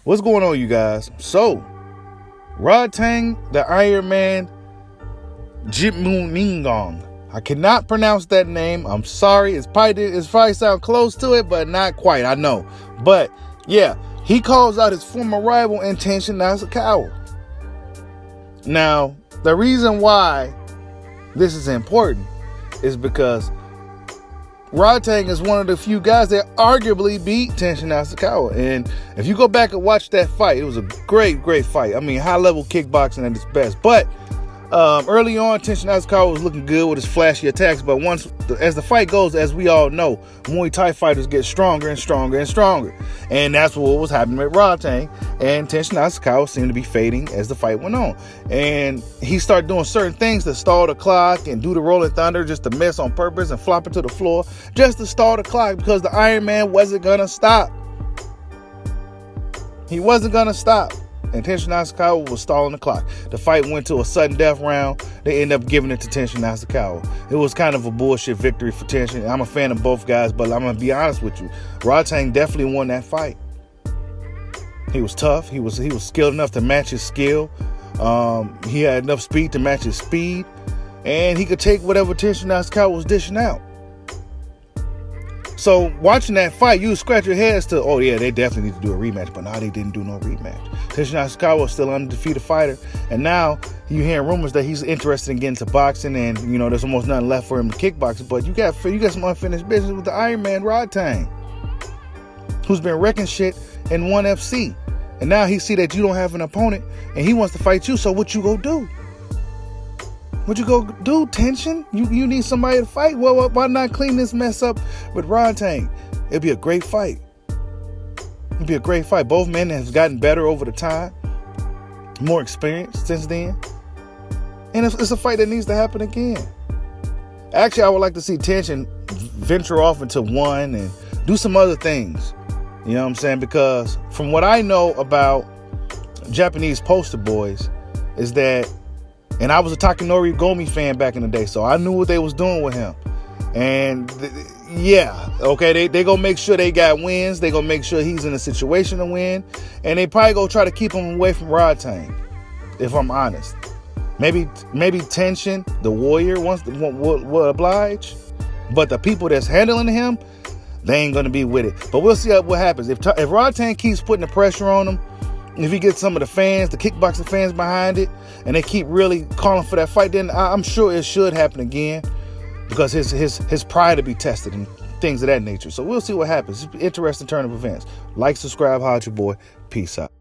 What's going on, you guys? So, Rodtang, the Iron Man, Jitmu Ningong. I cannot pronounce that name. I'm sorry. It's probably sound close to it, but not quite. I know. But yeah, he calls out his former rival in Tenshin, Nasukawa. Now, the reason why this is important is because Rodtang is one of the few guys that arguably beat Tenshin Nasukawa. And if you go back and watch that fight, it was a great fight. I mean, high-level kickboxing at its best. But early on, Tenshin Nasukawa was looking good with his flashy attacks. But as the fight goes, as we all know, Muay Thai fighters get stronger and stronger and stronger. And that's what was happening with Rodtang. And Tenshin Nasukawa seemed to be fading as the fight went on. And he started doing certain things to stall the clock and do the rolling thunder just to mess on purpose and flop it to the floor just to stall the clock because the Iron Man wasn't going to stop. He wasn't going to stop. And Tenshin Nasukawa was stalling the clock. The fight went to a sudden death round. They ended up giving it to Tenshin Nasukawa. It was kind of a bullshit victory for Tenshin. I'm a fan of both guys, but I'm going to be honest with you. Rodtang definitely won that fight. He was tough. He was skilled enough to match his skill. He had enough speed to match his speed. And he could take whatever Tenshin Nasukawa was dishing out. So watching that fight, you would scratch your head as to, oh yeah, they definitely need to do a rematch. But now they didn't do no rematch. Tenshin Nasukawa was still an undefeated fighter. And now you're hearing rumors that he's interested in getting to boxing. And, you know, there's almost nothing left for him to kickbox. But you got some unfinished business with the Iron Man, Rodtang, who's been wrecking shit in ONE FC. And now he see that you don't have an opponent and he wants to fight you. So what you go do? What you go do, Tenshin? You need somebody to fight? Well, why not clean this mess up with Rodtang? It'd be a great fight. It'd be a great fight. Both men have gotten better over the time. More experience since then. And it's a fight that needs to happen again. Actually, I would like to see Tenshin venture off into ONE and do some other things. You know what I'm saying? Because from what I know about Japanese poster boys is that, and I was a Takanori Gomi fan back in the day, so I knew what they was doing with him. And yeah, okay, they gonna make sure they got wins. They gonna make sure he's in a situation to win. And they probably gonna try to keep him away from Rodtang, if I'm honest. Maybe Tenshin, the warrior, will oblige. But the people that's handling him, they ain't gonna be with it. But we'll see what happens. If Rodtang keeps putting the pressure on him, if he gets some of the fans, the kickboxing fans behind it, and they keep really calling for that fight, then I'm sure it should happen again because his pride to be tested and things of that nature. So we'll see what happens. It's an interesting turn of events. Like, subscribe, holla at your boy. Peace out.